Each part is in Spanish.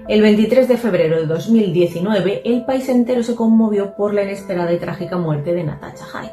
El 23 de febrero de 2019, el país entero se conmovió por la inesperada y trágica muerte de Natasha Haidt,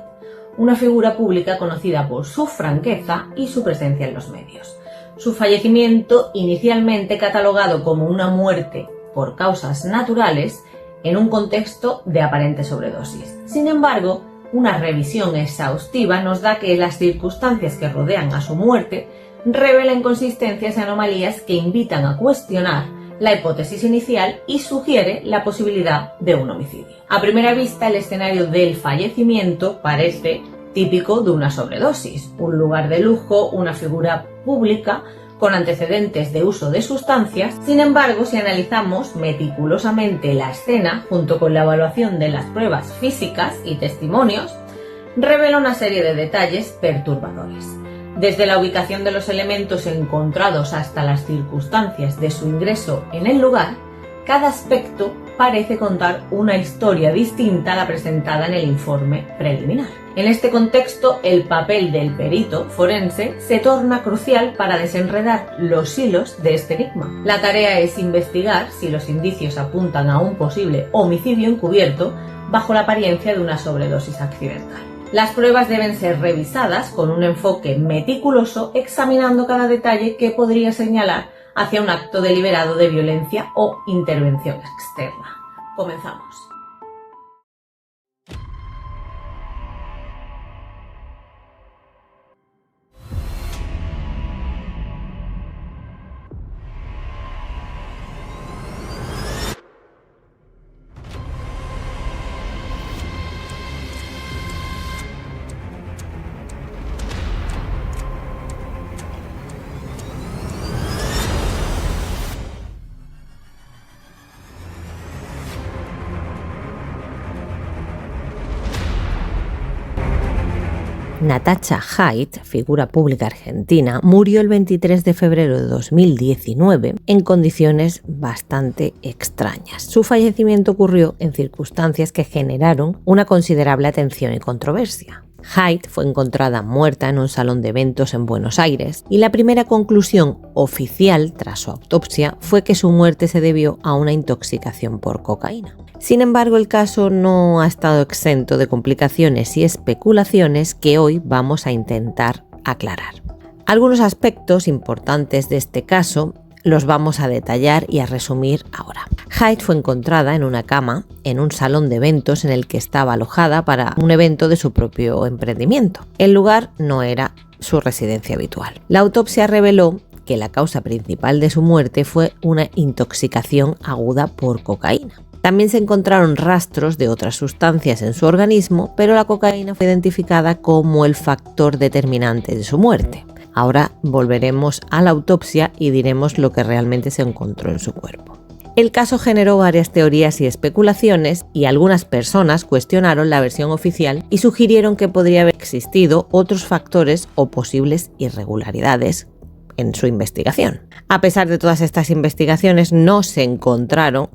una figura pública conocida por su franqueza y su presencia en los medios. Su fallecimiento, inicialmente catalogado como una muerte por causas naturales, en un contexto de aparente sobredosis. Sin embargo, una revisión exhaustiva nos da que las circunstancias que rodean a su muerte revelan inconsistencias y anomalías que invitan a cuestionar la hipótesis inicial y sugiere la posibilidad de un homicidio. A primera vista, el escenario del fallecimiento parece típico de una sobredosis, un lugar de lujo, una figura pública con antecedentes de uso de sustancias. Sin embargo, si analizamos meticulosamente la escena, junto con la evaluación de las pruebas físicas y testimonios, revela una serie de detalles perturbadores. Desde la ubicación de los elementos encontrados hasta las circunstancias de su ingreso en el lugar, cada aspecto parece contar una historia distinta a la presentada en el informe preliminar. En este contexto, el papel del perito forense se torna crucial para desenredar los hilos de este enigma. La tarea es investigar si los indicios apuntan a un posible homicidio encubierto bajo la apariencia de una sobredosis accidental. Las pruebas deben ser revisadas con un enfoque meticuloso, examinando cada detalle que podría señalar hacia un acto deliberado de violencia o intervención externa. Comenzamos. Natasha Haidt, figura pública argentina, murió el 23 de febrero de 2019 en condiciones bastante extrañas. Su fallecimiento ocurrió en circunstancias que generaron una considerable atención y controversia. Haidt fue encontrada muerta en un salón de eventos en Buenos Aires y la primera conclusión oficial tras su autopsia fue que su muerte se debió a una intoxicación por cocaína. Sin embargo, el caso no ha estado exento de complicaciones y especulaciones que hoy vamos a intentar aclarar. Algunos aspectos importantes de este caso los vamos a detallar y a resumir ahora. Haidt fue encontrada en una cama en un salón de eventos en el que estaba alojada para un evento de su propio emprendimiento. El lugar no era su residencia habitual. La autopsia reveló que la causa principal de su muerte fue una intoxicación aguda por cocaína. También se encontraron rastros de otras sustancias en su organismo, pero la cocaína fue identificada como el factor determinante de su muerte. Ahora volveremos a la autopsia y diremos lo que realmente se encontró en su cuerpo. El caso generó varias teorías y especulaciones y algunas personas cuestionaron la versión oficial y sugirieron que podría haber existido otros factores o posibles irregularidades en su investigación. A pesar de todas estas investigaciones, no encontraron,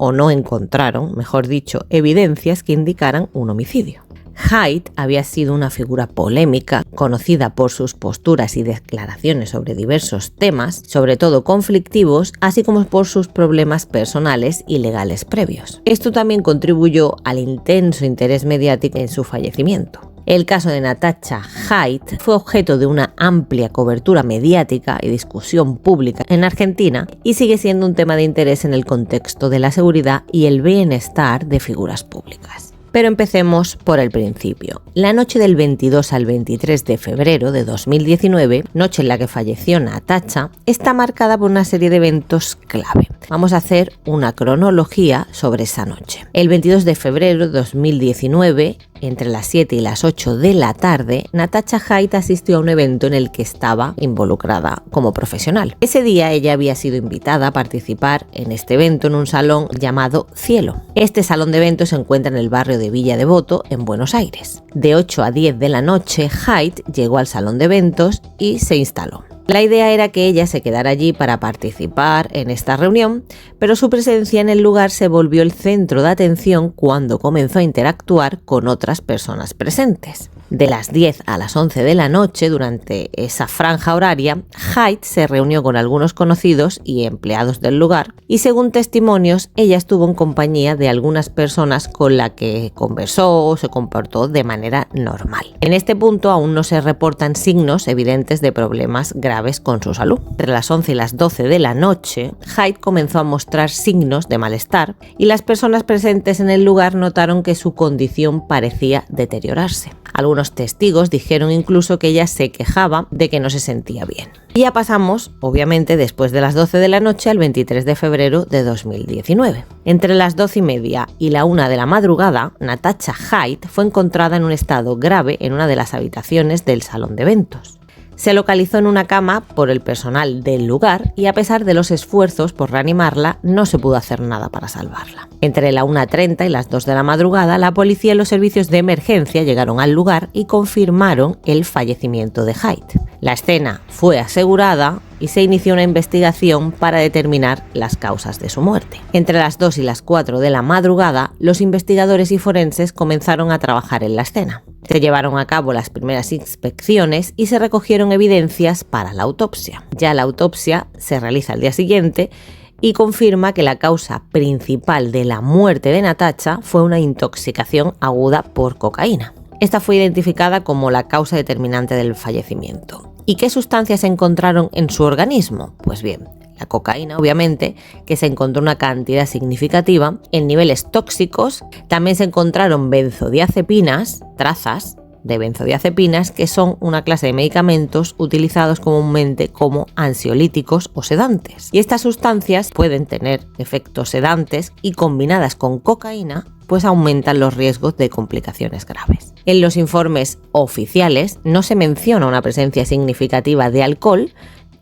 mejor dicho, evidencias que indicaran un homicidio. Haidt había sido una figura polémica, conocida por sus posturas y declaraciones sobre diversos temas, sobre todo conflictivos, así como por sus problemas personales y legales previos. Esto también contribuyó al intenso interés mediático en su fallecimiento. El caso de Natasha Haidt fue objeto de una amplia cobertura mediática y discusión pública en Argentina y sigue siendo un tema de interés en el contexto de la seguridad y el bienestar de figuras públicas. Pero empecemos por el principio. La noche del 22 al 23 de febrero de 2019, noche en la que falleció Natasha, está marcada por una serie de eventos clave. Vamos a hacer una cronología sobre esa noche. El 22 de febrero de 2019, entre las 7 y las 8 de la tarde, Natasha Haidt asistió a un evento en el que estaba involucrada como profesional. Ese día ella había sido invitada a participar en este evento en un salón llamado Cielo. Este salón de eventos se encuentra en el barrio de Villa Devoto, en Buenos Aires. De 8 a 10 de la noche, Haidt llegó al salón de eventos y se instaló. La idea era que ella se quedara allí para participar en esta reunión, pero su presencia en el lugar se volvió el centro de atención cuando comenzó a interactuar con otras personas presentes. De las 10 a las 11 de la noche, durante esa franja horaria, Hyde se reunió con algunos conocidos y empleados del lugar y, según testimonios, ella estuvo en compañía de algunas personas con las que conversó o se comportó de manera normal. En este punto aún no se reportan signos evidentes de problemas graves con su salud. Entre las 11 y las 12 de la noche, Hyde comenzó a mostrar signos de malestar y las personas presentes en el lugar notaron que su condición parecía deteriorarse. Algunos testigos dijeron incluso que ella se quejaba de que no se sentía bien. Y ya pasamos, obviamente, después de las 12 de la noche al 23 de febrero de 2019. Entre las 12:30 y la 1 de la madrugada, Natasha Hyde fue encontrada en un estado grave en una de las habitaciones del salón de eventos. Se localizó en una cama por el personal del lugar y, a pesar de los esfuerzos por reanimarla, no se pudo hacer nada para salvarla. Entre la 1:30 y las 2 de la madrugada, la policía y los servicios de emergencia llegaron al lugar y confirmaron el fallecimiento de Hyde. La escena fue asegurada y se inició una investigación para determinar las causas de su muerte. Entre las 2 y las 4 de la madrugada, los investigadores y forenses comenzaron a trabajar en la escena. Se llevaron a cabo las primeras inspecciones y se recogieron evidencias para la autopsia. Ya la autopsia se realiza al día siguiente y confirma que la causa principal de la muerte de Natasha fue una intoxicación aguda por cocaína. Esta fue identificada como la causa determinante del fallecimiento. ¿Y qué sustancias se encontraron en su organismo? Pues bien, la cocaína, obviamente, que se encontró una cantidad significativa. En niveles tóxicos también se encontraron benzodiazepinas, trazas de benzodiazepinas, que son una clase de medicamentos utilizados comúnmente como ansiolíticos o sedantes. Y estas sustancias pueden tener efectos sedantes y, combinadas con cocaína, pues aumentan los riesgos de complicaciones graves. En los informes oficiales no se menciona una presencia significativa de alcohol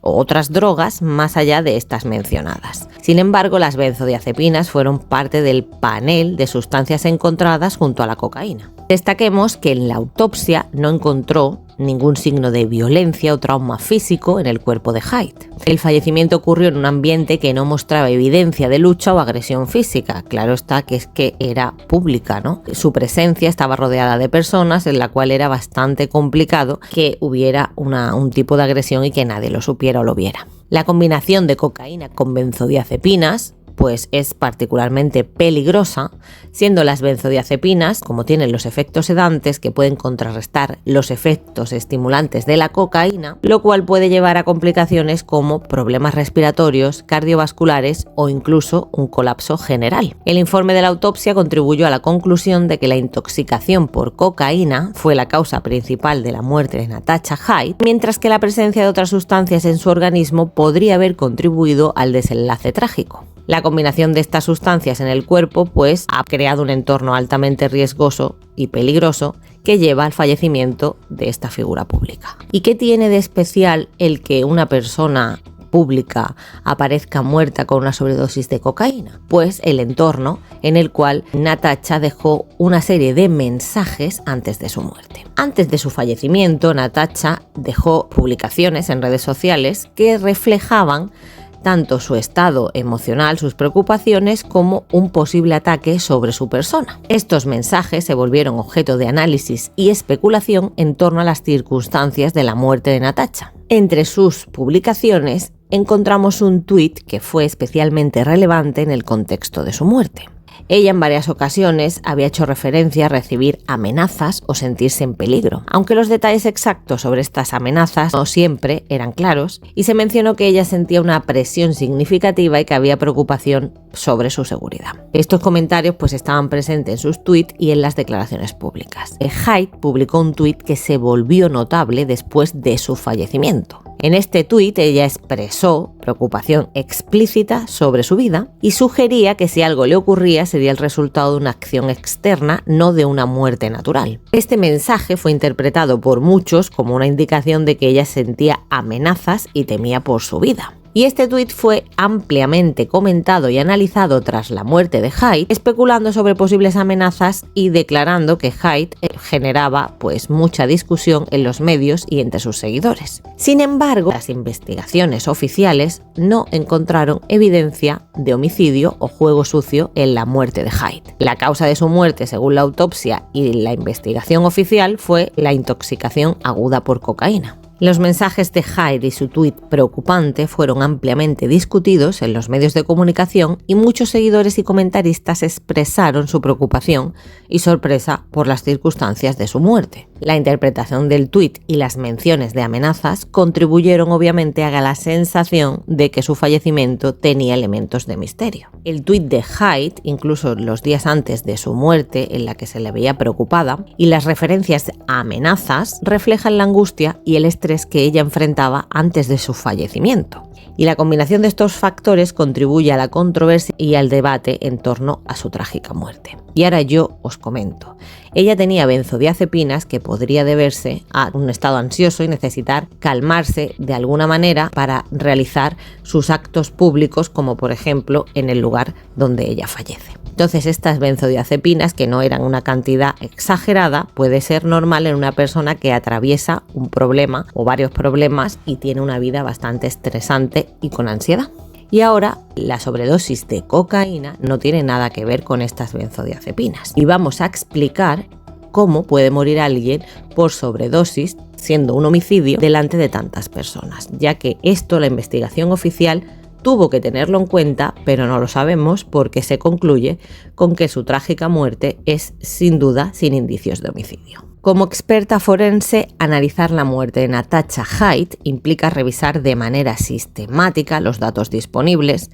o otras drogas más allá de estas mencionadas. Sin embargo, las benzodiazepinas fueron parte del panel de sustancias encontradas junto a la cocaína. Destaquemos que en la autopsia no encontró ningún signo de violencia o trauma físico en el cuerpo de Hyde. El fallecimiento ocurrió en un ambiente que no mostraba evidencia de lucha o agresión física. Claro está que es que era pública, ¿no? Su presencia estaba rodeada de personas, en la cual era bastante complicado que hubiera un tipo de agresión y que nadie lo supiera o lo viera. La combinación de cocaína con benzodiazepinas pues es particularmente peligrosa, siendo las benzodiazepinas, como tienen los efectos sedantes que pueden contrarrestar los efectos estimulantes de la cocaína, lo cual puede llevar a complicaciones como problemas respiratorios, cardiovasculares o incluso un colapso general. El informe de la autopsia contribuyó a la conclusión de que la intoxicación por cocaína fue la causa principal de la muerte de Natasha Hyde, mientras que la presencia de otras sustancias en su organismo podría haber contribuido al desenlace trágico. La combinación de estas sustancias en el cuerpo pues ha creado un entorno altamente riesgoso y peligroso que lleva al fallecimiento de esta figura pública. ¿Y qué tiene de especial el que una persona pública aparezca muerta con una sobredosis de cocaína? Pues el entorno en el cual Natasha dejó una serie de mensajes antes de su muerte. Antes de su fallecimiento, Natasha dejó publicaciones en redes sociales que reflejaban tanto su estado emocional, sus preocupaciones, como un posible ataque sobre su persona. Estos mensajes se volvieron objeto de análisis y especulación en torno a las circunstancias de la muerte de Natasha. Entre sus publicaciones encontramos un tuit que fue especialmente relevante en el contexto de su muerte. Ella en varias ocasiones había hecho referencia a recibir amenazas o sentirse en peligro, aunque los detalles exactos sobre estas amenazas no siempre eran claros, y se mencionó que ella sentía una presión significativa y que había preocupación sobre su seguridad. Estos comentarios pues estaban presentes en sus tweets y en las declaraciones públicas. Hyde publicó un tuit que se volvió notable después de su fallecimiento. En este tuit ella expresó preocupación explícita sobre su vida y sugería que si algo le ocurría sería el resultado de una acción externa, no de una muerte natural. Este mensaje fue interpretado por muchos como una indicación de que ella sentía amenazas y temía por su vida. Y este tuit fue ampliamente comentado y analizado tras la muerte de Hyde, especulando sobre posibles amenazas y declarando que Hyde generaba pues mucha discusión en los medios y entre sus seguidores. Sin embargo, las investigaciones oficiales no encontraron evidencia de homicidio o juego sucio en la muerte de Hyde. La causa de su muerte, según la autopsia y la investigación oficial, fue la intoxicación aguda por cocaína. Los mensajes de Hyde y su tuit preocupante fueron ampliamente discutidos en los medios de comunicación y muchos seguidores y comentaristas expresaron su preocupación y sorpresa por las circunstancias de su muerte. La interpretación del tuit y las menciones de amenazas contribuyeron obviamente a la sensación de que su fallecimiento tenía elementos de misterio. El tuit de Hyde, incluso los días antes de su muerte, en la que se le veía preocupada, y las referencias a amenazas reflejan la angustia y el estrés que ella enfrentaba antes de su fallecimiento. Y la combinación de estos factores contribuye a la controversia y al debate en torno a su trágica muerte. Y ahora yo os comento. Ella tenía benzodiazepinas que podría deberse a un estado ansioso y necesitar calmarse de alguna manera para realizar sus actos públicos, como por ejemplo en el lugar donde ella fallece. Entonces estas benzodiazepinas, que no eran una cantidad exagerada, puede ser normal en una persona que atraviesa un problema o varios problemas y tiene una vida bastante estresante y con ansiedad. Y ahora, la sobredosis de cocaína no tiene nada que ver con estas benzodiazepinas. Y vamos a explicar cómo puede morir alguien por sobredosis, siendo un homicidio, delante de tantas personas, ya que esto la investigación oficial tuvo que tenerlo en cuenta, pero no lo sabemos porque se concluye con que su trágica muerte es sin duda sin indicios de homicidio. Como experta forense, analizar la muerte de Natasha Hyde implica revisar de manera sistemática los datos disponibles,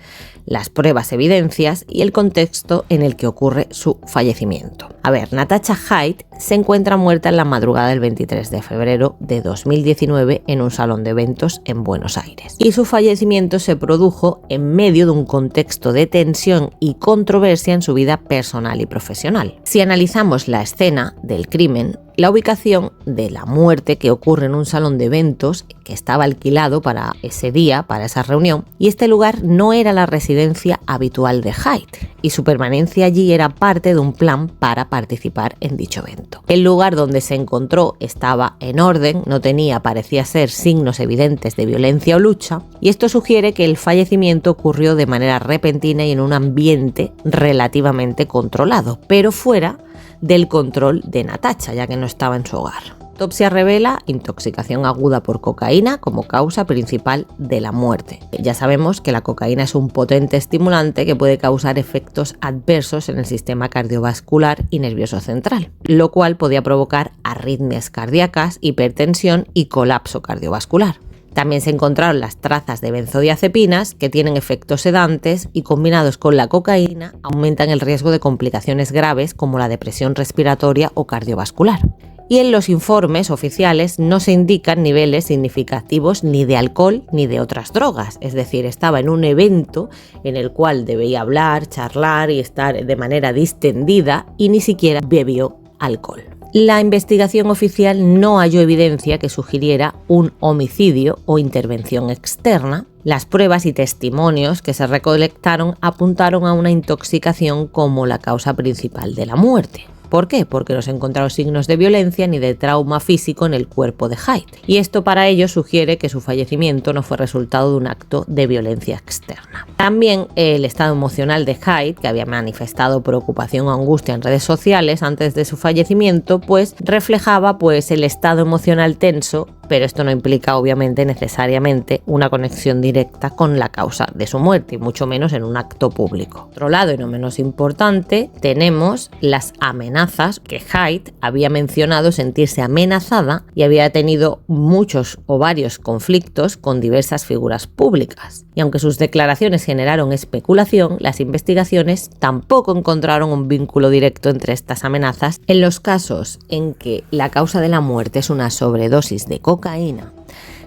las pruebas, evidencias y el contexto en el que ocurre su fallecimiento. A ver, Natasha Hyde se encuentra muerta en la madrugada del 23 de febrero de 2019 en un salón de eventos en Buenos Aires. Y su fallecimiento se produjo en medio de un contexto de tensión y controversia en su vida personal y profesional. Si analizamos la escena del crimen, la ubicación de la muerte que ocurre en un salón de eventos que estaba alquilado para ese día, para esa reunión, y este lugar no era la residencia habitual de Hyde, y su permanencia allí era parte de un plan para participar en dicho evento. El lugar donde se encontró estaba en orden, no tenía, parecía ser, signos evidentes de violencia o lucha, y esto sugiere que el fallecimiento ocurrió de manera repentina y en un ambiente relativamente controlado, pero fuera del control de Natasha, ya que no estaba en su hogar. La autopsia revela intoxicación aguda por cocaína como causa principal de la muerte. Ya sabemos que la cocaína es un potente estimulante que puede causar efectos adversos en el sistema cardiovascular y nervioso central, lo cual podía provocar arritmias cardíacas, hipertensión y colapso cardiovascular. También se encontraron las trazas de benzodiazepinas que tienen efectos sedantes y combinados con la cocaína aumentan el riesgo de complicaciones graves como la depresión respiratoria o cardiovascular. Y en los informes oficiales no se indican niveles significativos ni de alcohol ni de otras drogas, es decir, estaba en un evento en el cual debía hablar, charlar y estar de manera distendida y ni siquiera bebió alcohol. La investigación oficial no halló evidencia que sugiriera un homicidio o intervención externa. Las pruebas y testimonios que se recolectaron apuntaron a una intoxicación como la causa principal de la muerte. ¿Por qué? Porque no se encontraron signos de violencia ni de trauma físico en el cuerpo de Hyde. Y esto para ello sugiere que su fallecimiento no fue resultado de un acto de violencia externa. También el estado emocional de Hyde, que había manifestado preocupación o angustia en redes sociales antes de su fallecimiento, pues reflejaba el estado emocional tenso, pero esto no implica obviamente necesariamente una conexión directa con la causa de su muerte, y mucho menos en un acto público. Por otro lado, y no menos importante, tenemos las amenazas que Hyde había mencionado sentirse amenazada y había tenido muchos o varios conflictos con diversas figuras públicas. Y aunque sus declaraciones generaron especulación, las investigaciones tampoco encontraron un vínculo directo entre estas amenazas. En los casos en que la causa de la muerte es una sobredosis de cocaína,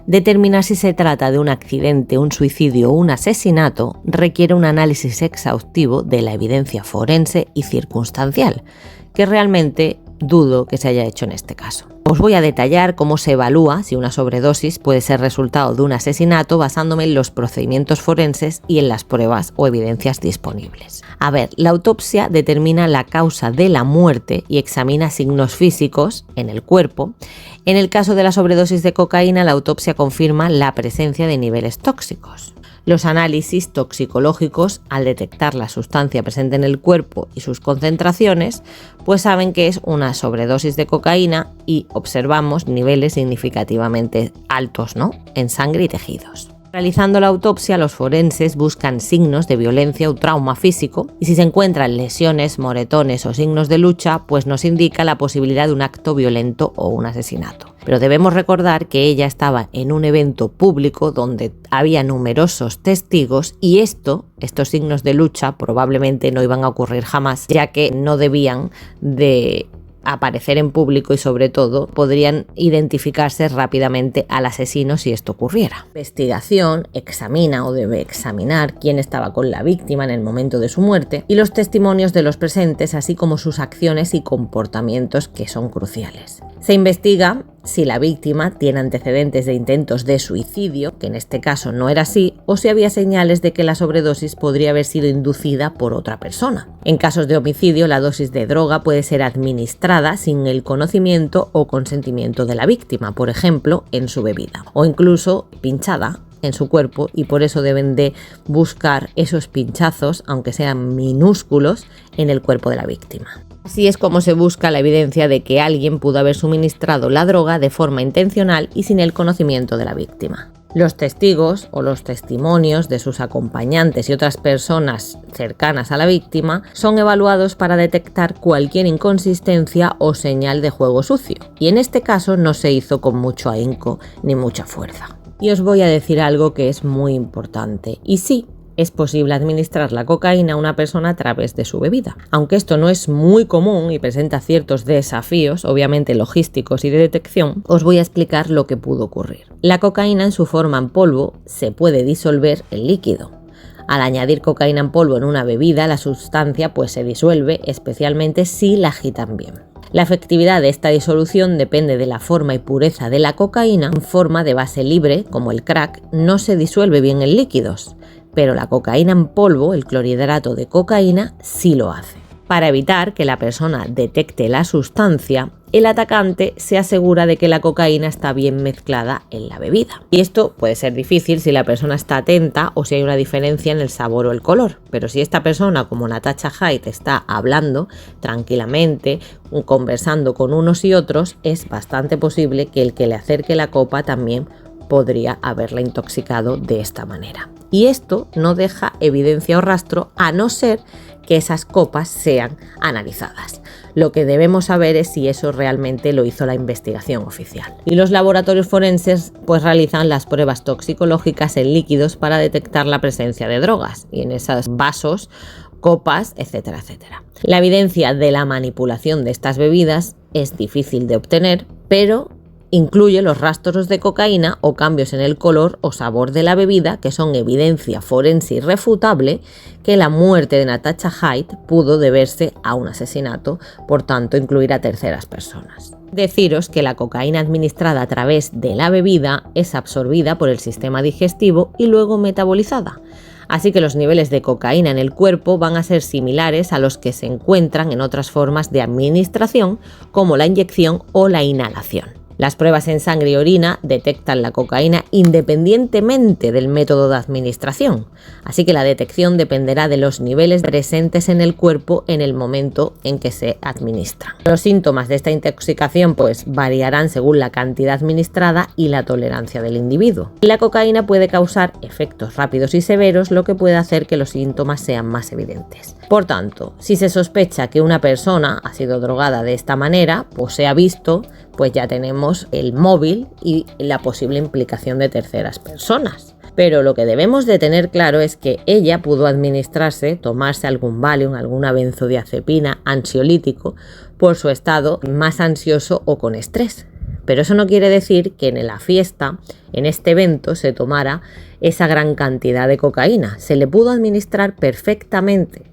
determinar si se trata de un accidente, un suicidio o un asesinato requiere un análisis exhaustivo de la evidencia forense y circunstancial, que realmente dudo que se haya hecho en este caso. Os voy a detallar cómo se evalúa si una sobredosis puede ser resultado de un asesinato basándome en los procedimientos forenses y en las pruebas o evidencias disponibles. A ver, la autopsia determina la causa de la muerte y examina signos físicos en el cuerpo. En el caso de la sobredosis de cocaína, la autopsia confirma la presencia de niveles tóxicos. Los análisis toxicológicos, al detectar la sustancia presente en el cuerpo y sus concentraciones, pues saben que es una sobredosis de cocaína y observamos niveles significativamente altos, ¿no?, en sangre y tejidos. Realizando la autopsia, los forenses buscan signos de violencia o trauma físico y si se encuentran lesiones, moretones o signos de lucha, pues nos indica la posibilidad de un acto violento o un asesinato. Pero debemos recordar que ella estaba en un evento público donde había numerosos testigos y estos signos de lucha probablemente no iban a ocurrir jamás, ya que no debían de aparecer en público y sobre todo podrían identificarse rápidamente al asesino si esto ocurriera. La investigación examina o debe examinar quién estaba con la víctima en el momento de su muerte y los testimonios de los presentes, así como sus acciones y comportamientos que son cruciales. Se investiga si la víctima tiene antecedentes de intentos de suicidio, que en este caso no era así, o si había señales de que la sobredosis podría haber sido inducida por otra persona. En casos de homicidio, la dosis de droga puede ser administrada sin el conocimiento o consentimiento de la víctima, por ejemplo, en su bebida, o incluso pinchada en su cuerpo, y por eso deben de buscar esos pinchazos, aunque sean minúsculos, en el cuerpo de la víctima. Así es como se busca la evidencia de que alguien pudo haber suministrado la droga de forma intencional y sin el conocimiento de la víctima. Los testigos o los testimonios de sus acompañantes y otras personas cercanas a la víctima son evaluados para detectar cualquier inconsistencia o señal de juego sucio, y en este caso no se hizo con mucho ahínco ni mucha fuerza. Y os voy a decir algo que es muy importante, y sí, es posible administrar la cocaína a una persona a través de su bebida. Aunque esto no es muy común y presenta ciertos desafíos, obviamente logísticos y de detección, os voy a explicar lo que pudo ocurrir. La cocaína en su forma en polvo se puede disolver en líquido. Al añadir cocaína en polvo en una bebida, la sustancia pues se disuelve, especialmente si la agitan bien. La efectividad de esta disolución depende de la forma y pureza de la cocaína. En forma de base libre, como el crack, no se disuelve bien en líquidos, pero la cocaína en polvo, el clorhidrato de cocaína, sí lo hace. Para evitar que la persona detecte la sustancia, el atacante se asegura de que la cocaína está bien mezclada en la bebida. Y esto puede ser difícil si la persona está atenta o si hay una diferencia en el sabor o el color. Pero si esta persona, como Natasha Haidt, está hablando tranquilamente, conversando con unos y otros, es bastante posible que el que le acerque la copa también podría haberla intoxicado de esta manera. Y esto no deja evidencia o rastro a no ser que esas copas sean analizadas. Lo que debemos saber es si eso realmente lo hizo la investigación oficial. Y los laboratorios forenses pues realizan las pruebas toxicológicas en líquidos para detectar la presencia de drogas y en esos vasos, copas, etcétera, etcétera. La evidencia de la manipulación de estas bebidas es difícil de obtener, pero incluye los rastros de cocaína o cambios en el color o sabor de la bebida, que son evidencia forense irrefutable que la muerte de Natasha Haidt pudo deberse a un asesinato, por tanto incluir a terceras personas. Deciros que la cocaína administrada a través de la bebida es absorbida por el sistema digestivo y luego metabolizada. Así que los niveles de cocaína en el cuerpo van a ser similares a los que se encuentran en otras formas de administración, como la inyección o la inhalación. Las pruebas en sangre y orina detectan la cocaína independientemente del método de administración, así que la detección dependerá de los niveles presentes en el cuerpo en el momento en que se administran. Los síntomas de esta intoxicación pues variarán según la cantidad administrada y la tolerancia del individuo. La cocaína puede causar efectos rápidos y severos, lo que puede hacer que los síntomas sean más evidentes. Por tanto, si se sospecha que una persona ha sido drogada de esta manera, pues se ha visto, pues ya tenemos el móvil y la posible implicación de terceras personas. Pero lo que debemos de tener claro es que ella pudo tomarse algún Valium, alguna benzodiazepina, ansiolítico, por su estado más ansioso o con estrés. Pero eso no quiere decir que en la fiesta, en este evento, se tomara esa gran cantidad de cocaína. Se le pudo administrar perfectamente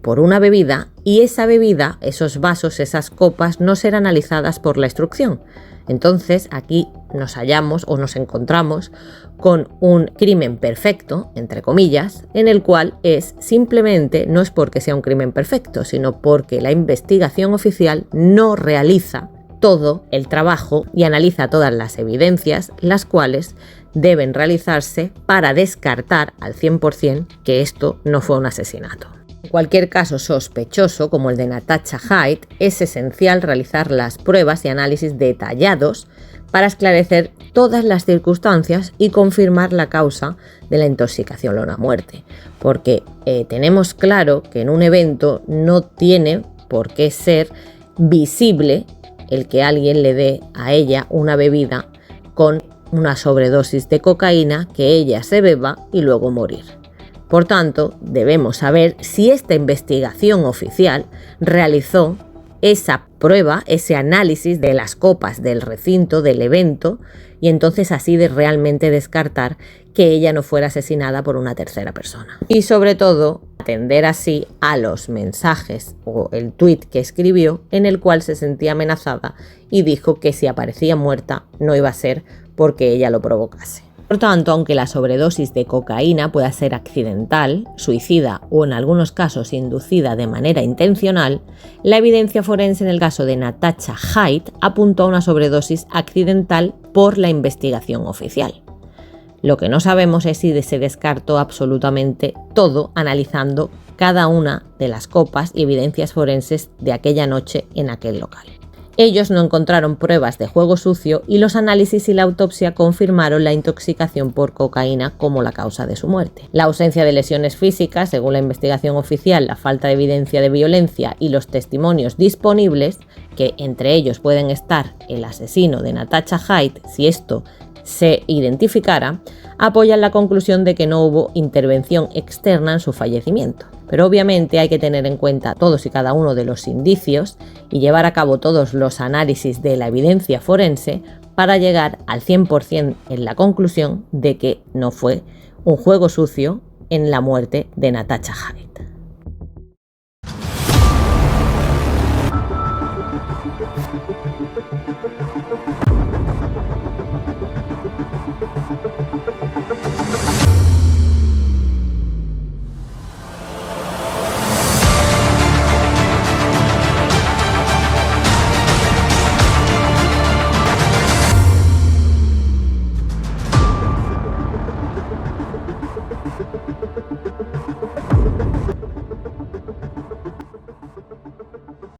por una bebida y esa bebida, esos vasos, esas copas no ser analizadas por la instrucción. Entonces aquí nos hallamos o nos encontramos con un crimen perfecto, entre comillas, en el cual simplemente no es porque sea un crimen perfecto, sino porque la investigación oficial no realiza todo el trabajo y analiza todas las evidencias, las cuales deben realizarse para descartar al 100% que esto no fue un asesinato. En cualquier caso sospechoso, como el de Natasha Hyde, es esencial realizar las pruebas y análisis detallados para esclarecer todas las circunstancias y confirmar la causa de la intoxicación o la muerte. Porque tenemos claro que en un evento no tiene por qué ser visible el que alguien le dé a ella una bebida con una sobredosis de cocaína que ella se beba y luego morir. Por tanto, debemos saber si esta investigación oficial realizó esa prueba, ese análisis de las copas del recinto, del evento, y entonces así de realmente descartar que ella no fuera asesinada por una tercera persona. Y sobre todo, atender así a los mensajes o el tuit que escribió en el cual se sentía amenazada y dijo que si aparecía muerta no iba a ser porque ella lo provocase. Por tanto, aunque la sobredosis de cocaína pueda ser accidental, suicida o en algunos casos inducida de manera intencional, la evidencia forense en el caso de Natasha Hyde apuntó a una sobredosis accidental por la investigación oficial. Lo que no sabemos es si se descartó absolutamente todo analizando cada una de las copas y evidencias forenses de aquella noche en aquel local. Ellos no encontraron pruebas de juego sucio y los análisis y la autopsia confirmaron la intoxicación por cocaína como la causa de su muerte. La ausencia de lesiones físicas, según la investigación oficial, la falta de evidencia de violencia y los testimonios disponibles, que entre ellos pueden estar el asesino de Natasha Hyde, si esto se identificara, apoyan la conclusión de que no hubo intervención externa en su fallecimiento. Pero obviamente hay que tener en cuenta todos y cada uno de los indicios y llevar a cabo todos los análisis de la evidencia forense para llegar al 100% en la conclusión de que no fue un juego sucio en la muerte de Natasha Hyde.